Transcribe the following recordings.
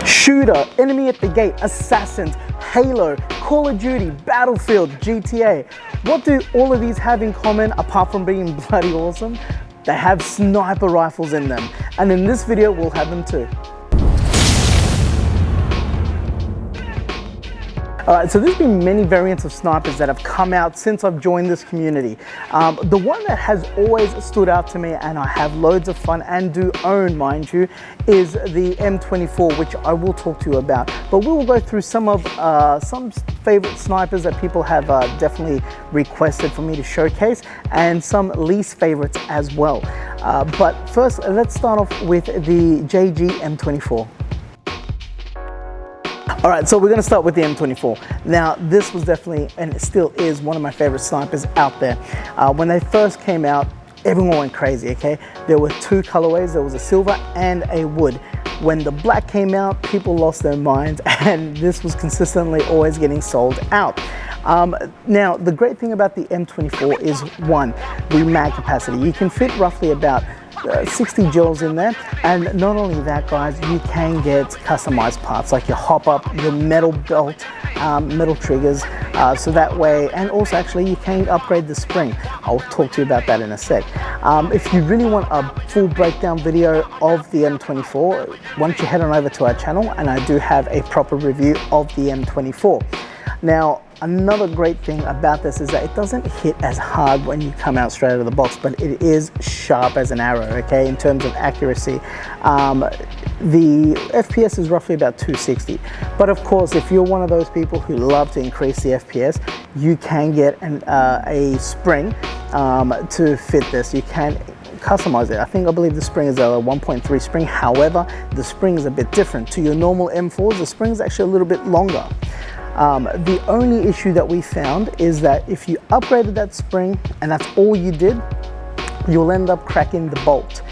Shooter, Enemy at the Gate, Assassins, Halo, Call of Duty, Battlefield, GTA. What do all of these have in common apart from being bloody awesome? They have sniper rifles in them. And in this video, we'll have them too. Alright, so there's been many variants of snipers that have come out since I've joined this community. The one that has always stood out to me, and I have loads of fun and do own, mind you, is the M24, which I will talk to you about. But we will go through some favorite snipers that people have definitely requested for me to showcase, and some least favorites as well. But first, let's start off with the JG M24. All right, so we're gonna start with the M24. Now, this was definitely, and it still is, one of my favorite snipers out there. When they first came out, everyone went crazy, okay? There were two colorways, there was a silver and a wood. When the black came out, people lost their minds, and this was consistently always getting sold out. Now, the great thing about the M24 is, one, the mag capacity. You can fit roughly about 60 gels in there, and not only that, guys, you can get customized parts like your hop-up, your metal belt, metal triggers, so that way, and also actually you can upgrade the spring. I'll talk to you about that in a sec. If you really want a full breakdown video of the M24, why don't you head on over to our channel, and I do have a proper review of the M24. Now, another great thing about this is that it doesn't hit as hard when you come out straight out of the box, but it is sharp as an arrow, okay, in terms of accuracy. The FPS is roughly about 260, but of course, if you're one of those people who love to increase the FPS, you can get a spring to fit this. You can customize it. I believe the spring is a 1.3 spring. However, the spring is a bit different. To your normal M4s, the spring is actually a little bit longer. The only issue that we found is that if you upgraded that spring and that's all you did, you'll end up cracking the bolt.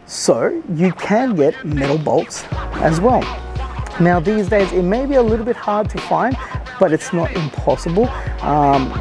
So you can get metal bolts as well. Now these days it may be a little bit hard to find, but it's not impossible.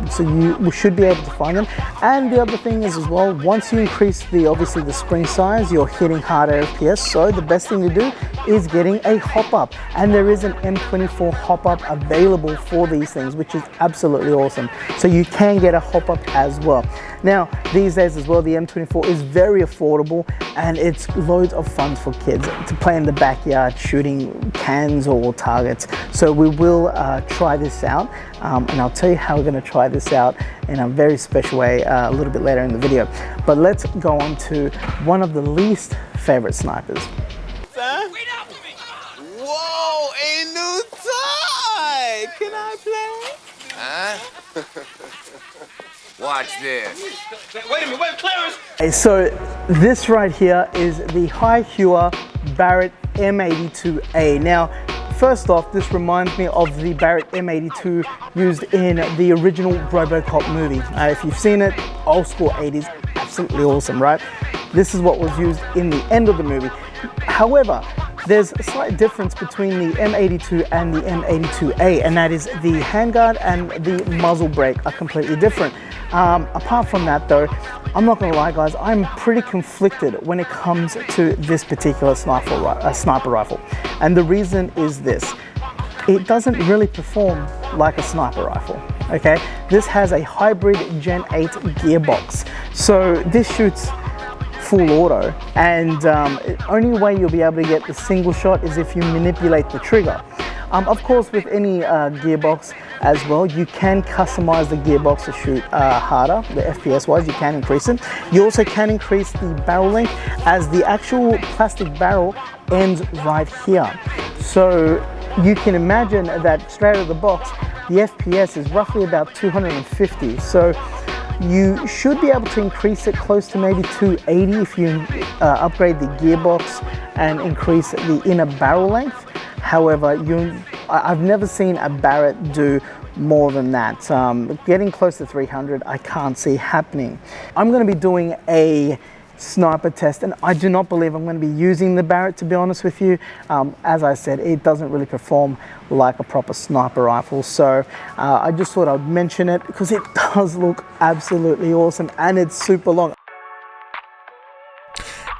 So you should be able to find them. And the other thing is as well, once you increase obviously the spring size, you're hitting harder FPS. So the best thing to do is getting a hop-up. And there is an M24 Hop-Up available for these things, which is absolutely awesome. So you can get a hop-up as well. Now, these days as well, the M24 is very affordable, and it's loads of fun for kids to play in the backyard shooting cans or targets. So we will try this out, and I'll tell you how we're going to try this out in a very special way a little bit later in the video. But let's go on to one of the least favorite snipers. Whoa, a new toy! Can I play? Huh? Watch this. Wait a minute, wait, Clarence! Okay, so this right here is the Hewer Barrett M82A. Now, first off, this reminds me of the Barrett M82 used in the original RoboCop movie. If you've seen it, old school 80s, absolutely awesome, right? This is what was used in the end of the movie. However, there's a slight difference between the M82 and the M82A, and that is the handguard and the muzzle brake are completely different. Apart from that though, I'm not gonna lie guys, I'm pretty conflicted when it comes to this particular sniper rifle. And the reason is this: it doesn't really perform like a sniper rifle, okay? This has a hybrid Gen 8 gearbox. So this shoots full auto, and the only way you'll be able to get the single shot is if you manipulate the trigger. Of course, with any gearbox as well, you can customize the gearbox to shoot harder, the FPS wise, you can increase it. You also can increase the barrel length, as the actual plastic barrel ends right here. So you can imagine that straight out of the box, the FPS is roughly about 250. So you should be able to increase it close to maybe 280 if you upgrade the gearbox and increase the inner barrel length. However, I've never seen a Barrett do more than that. Getting close to 300, I can't see happening. I'm going to be doing a sniper test, and I do not believe I'm going to be using the Barrett, to be honest with you. As I said, it doesn't really perform like a proper sniper rifle, so I just thought I'd mention it because it does look absolutely awesome and it's super long.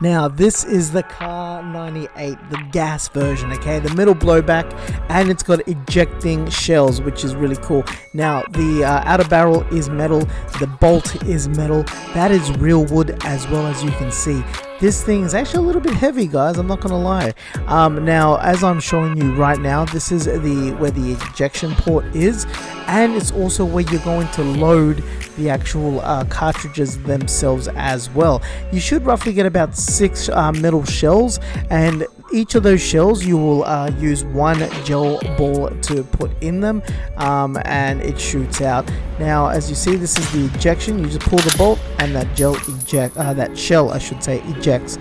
Now this is the car Kar98, the gas version, okay, the middle blowback, and it's got ejecting shells, which is really cool. Now the outer barrel is metal, the bolt is metal, that is real wood as well, as you can see. This thing is actually a little bit heavy, guys, I'm not gonna lie. Now as I'm showing you right now, this is where the ejection port is, and it's also where you're going to load the actual cartridges themselves as well. You should roughly get about 6 metal shells, and each of those shells you will use one gel ball to put in them, and it shoots out. Now as you see, this is the ejection. You just pull the bolt and that shell I should say ejects,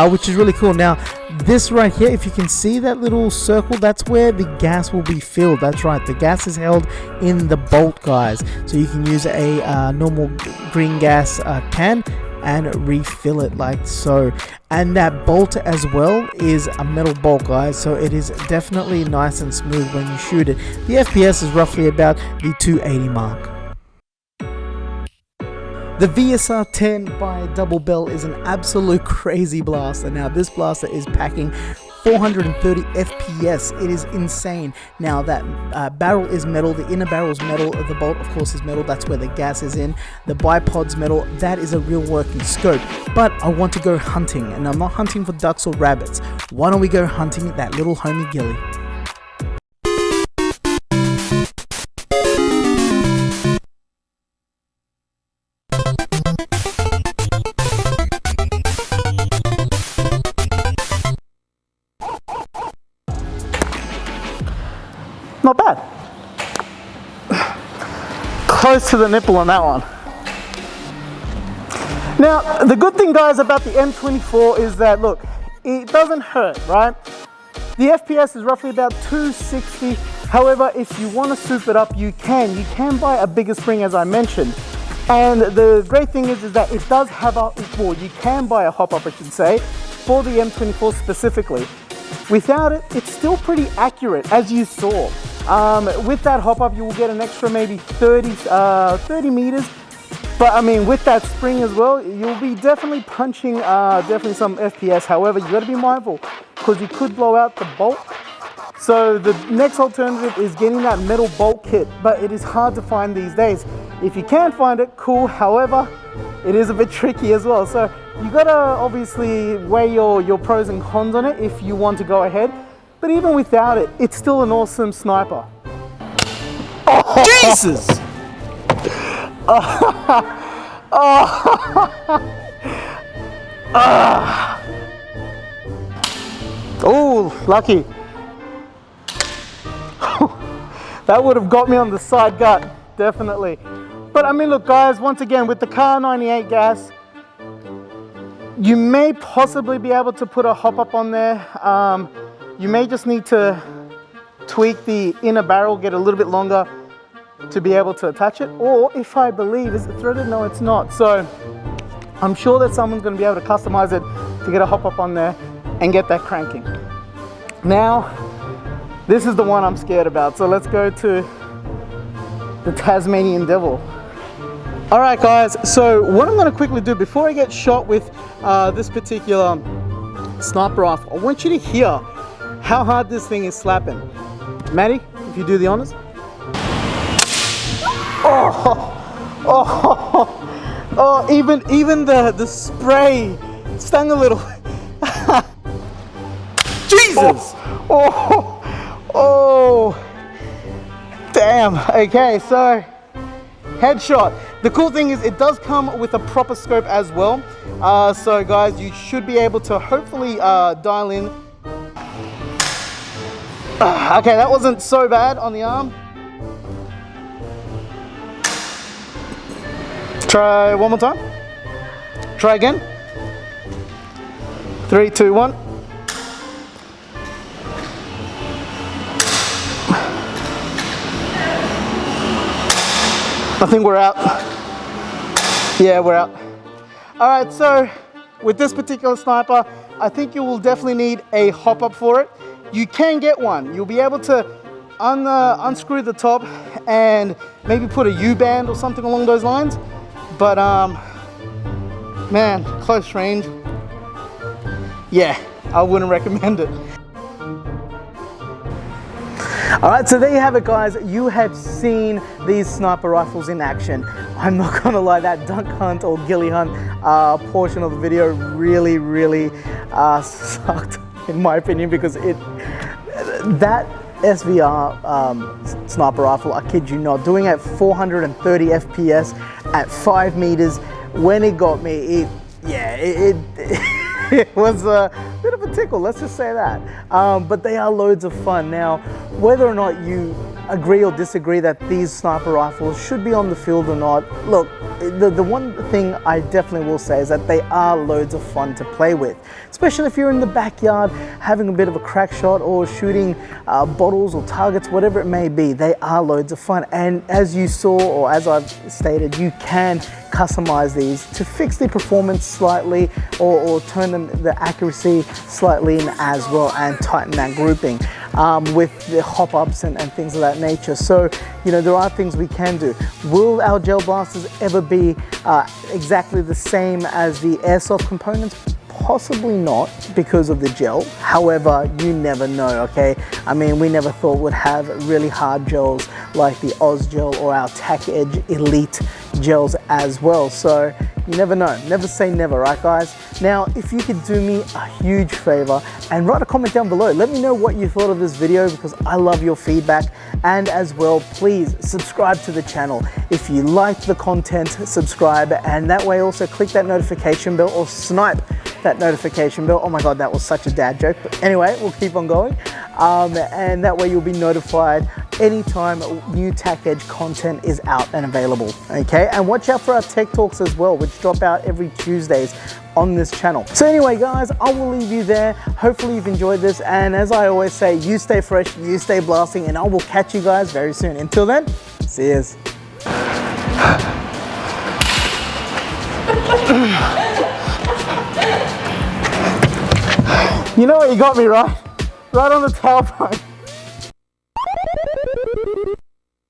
which is really cool. Now this right here, if you can see that little circle, that's where the gas will be filled. That's right, the gas is held in the bolt, guys, so you can use a normal green gas can and refill it like so. And that bolt as well is a metal bolt, guys, so it is definitely nice and smooth when you shoot it. The FPS is roughly about the 280 mark. The VSR 10 by Double Bell is an absolute crazy blaster. Now this blaster is packing 430 FPS. It is insane. Now that barrel is metal, the inner barrel is metal, the bolt of course is metal, that's where the gas is in, the bipod's metal, that is a real working scope. But I want to go hunting, and I'm not hunting for ducks or rabbits. Why don't we go hunting that little homie Gilly? Not bad. Close to the nipple on that one. Now, the good thing, guys, about the M24 is that, look, it doesn't hurt, right? The FPS is roughly about 260. However, if you want to soup it up, you can buy a bigger spring, as I mentioned. And the great thing is that it does have you can buy a hop-up, I should say, for the M24 specifically. Without it, it's still pretty accurate, as you saw. With that hop-up, you will get an extra maybe 30 meters. But I mean, with that spring as well, you'll be definitely punching definitely some FPS. However, you got to be mindful because you could blow out the bolt. So the next alternative is getting that metal bolt kit, but it is hard to find these days. If you can find it, cool. However, it is a bit tricky as well. So you gotta obviously weigh your pros and cons on it if you want to go ahead. But even without it, it's still an awesome sniper. Oh, Jesus! Oh, lucky. That would have got me on the side gut, definitely. But I mean, look, guys, once again, with the Kar98 gas, you may possibly be able to put a hop-up on there. You may just need to tweak the inner barrel, get a little bit longer to be able to attach it. Or if I believe, is it threaded? No, it's not. So I'm sure that someone's going to be able to customize it to get a hop-up on there and get that cranking. Now, this is the one I'm scared about. So let's go to the Tasmanian Devil. All right, guys. So what I'm going to quickly do before I get shot with this particular sniper rifle, I want you to hear how hard this thing is slapping. Maddie, if you do the honors. Oh, even the spray stung a little. Jesus! Oh, damn. Okay, so headshot. The cool thing is it does come with a proper scope as well. So guys, you should be able to hopefully dial in. Okay, that wasn't so bad on the arm. Try one more time. Try again. 3, 2, 1. I think we're out. Yeah, we're out. All right, so with this particular sniper, I think you will definitely need a hop-up for it. You can get one. You'll be able to unscrew the top and maybe put a U-band or something along those lines. But man, close range. Yeah, I wouldn't recommend it. All right, so there you have it, guys. You have seen these sniper rifles in action. I'm not gonna lie, that duck hunt or ghillie hunt portion of the video really sucked, in my opinion, because that SVR sniper rifle, I kid you not, doing at 430 FPS at 5 meters, when it got me, it was a bit of a tickle, let's just say that. But they are loads of fun. Now, whether or not you agree or disagree that these sniper rifles should be on the field or not, look, the one thing I definitely will say is that they are loads of fun to play with, especially if you're in the backyard having a bit of a crack shot or shooting bottles or targets, whatever it may be. They are loads of fun, and as you saw, or as I've stated, you can customize these to fix the performance slightly or turn the accuracy slightly in as well, and tighten that grouping with the hop-ups and things of that nature. So, you know, there are things we can do. Will our Gelblasters ever be exactly the same as the Airsoft components? Possibly not, because of the gel. However, you never know, okay? I mean, we never thought we'd have really hard gels like the Oz gel or our Tac Edge Elite gels as well. So you never know. Never say never, right, guys? Now, if you could do me a huge favor and write a comment down below. Let me know what you thought of this video, because I love your feedback. And as well, please subscribe to the channel. If you like the content, subscribe, and that way also click that notification bell or snipe that notification bell. Oh my God, that was such a dad joke. But anyway, we'll keep on going. And that way you'll be notified anytime new Tac Edge content is out and available, okay? And watch out for our Tech Talks as well, which drop out every Tuesdays on this channel. So anyway, guys, I will leave you there. Hopefully you've enjoyed this. And as I always say, you stay fresh, you stay blasting, and I will catch you guys very soon. Until then, see yous. You know what, you got me right on the tailbone.